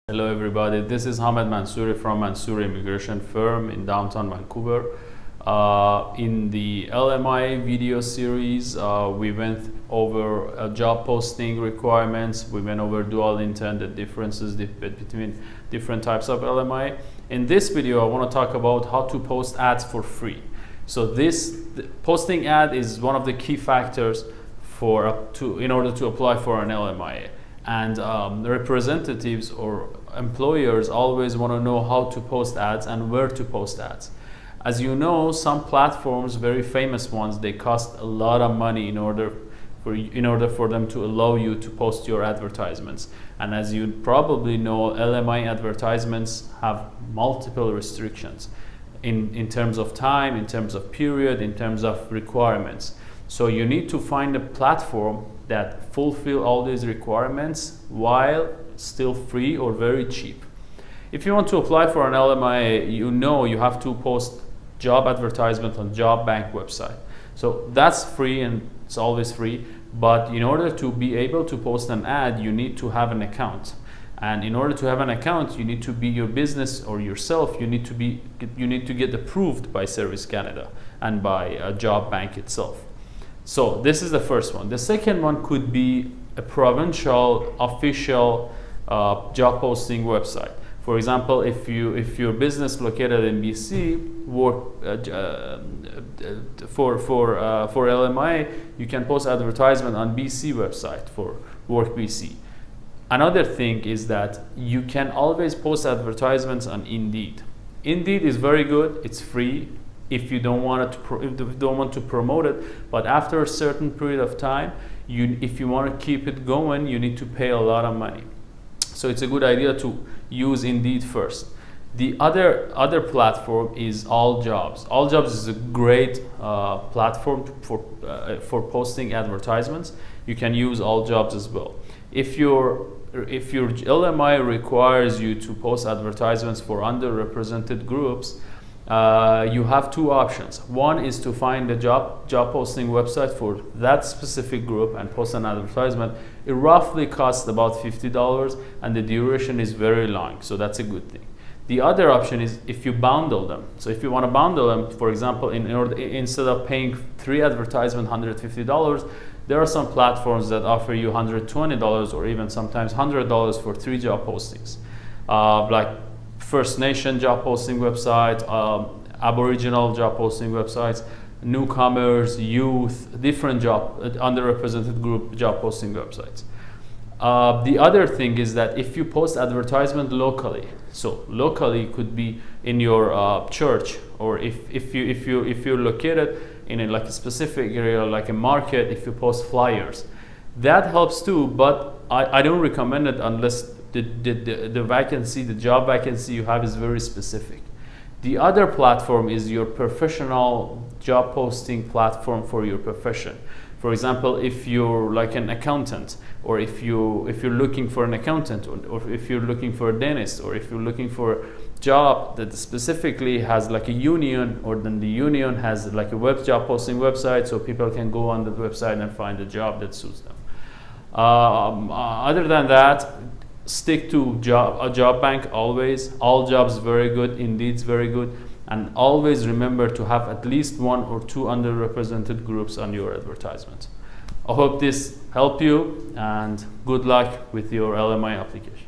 Hello everybody, this is Mansouri from Mansouri Immigration Firm in downtown Vancouver. In the LMIA video series, we went over job posting requirements, we went over dual intent, the differences between different types of LMIA. In this video, I want to talk about how to post ads for free. So posting ad is one of the key factors in order to apply for an LMIA. And the representatives or employers always want to know how to post ads and where to post ads. As you know, some platforms, very famous ones, they cost a lot of money in order for them to allow you to post your advertisements. And as you probably know, LMI advertisements have multiple restrictions in terms of time, in terms of period, in terms of requirements. So you need to find a platform that fulfill all these requirements while still free or very cheap. If you want to apply for an LMIA, you have to post job advertisement on job bank website. So that's free and it's always free, but in order to be able to post an ad, you need to have an account. And in order to have an account, you need to be your business or yourself, you need to get approved by Service Canada and by a job bank itself. So this is the first one. The second one could be a provincial official job posting website. For example, if your business located in BC for LMIA, you can post advertisement on BC website for Work BC. Another thing is that you can always post advertisements on Indeed. Indeed is very good. It's free. If you don't want to promote it, but after a certain period of time, if you want to keep it going, you need to pay a lot of money. So it's a good idea to use Indeed first. The other platform is All Jobs. All Jobs is a great platform for posting advertisements. You can use All Jobs as well. If your LMI requires you to post advertisements for underrepresented groups, you have two options. One is to find a job posting website for that specific group and post an advertisement. It roughly costs about $50 and the duration is very long, so that's a good thing. The other option is if you bundle them. So if you want to bundle them, for example, instead of paying 3 advertisements $150, there are some platforms that offer you $120 or even sometimes $100 for 3 job postings, like First Nation job posting website, Aboriginal job posting websites, newcomers, youth, different underrepresented group job posting websites. The other thing is that if you post advertisement locally, so locally could be in your church, or if you're located in a specific area like a market, if you post flyers, that helps too. But I don't recommend it unless the job vacancy you have is very specific. The other platform is your professional job posting platform for your profession. For example, if you're like an accountant, or if you're looking for an accountant, or if you're looking for a dentist, or if you're looking for a job that specifically has like a union, or then the union has like a job posting website, so people can go on the website and find a job that suits them. Other than that, stick to a job bank always. All Jobs very good, Indeed's very good, and always remember to have at least 1 or 2 underrepresented groups on your advertisements. I hope this helped you, and good luck with your LMI application.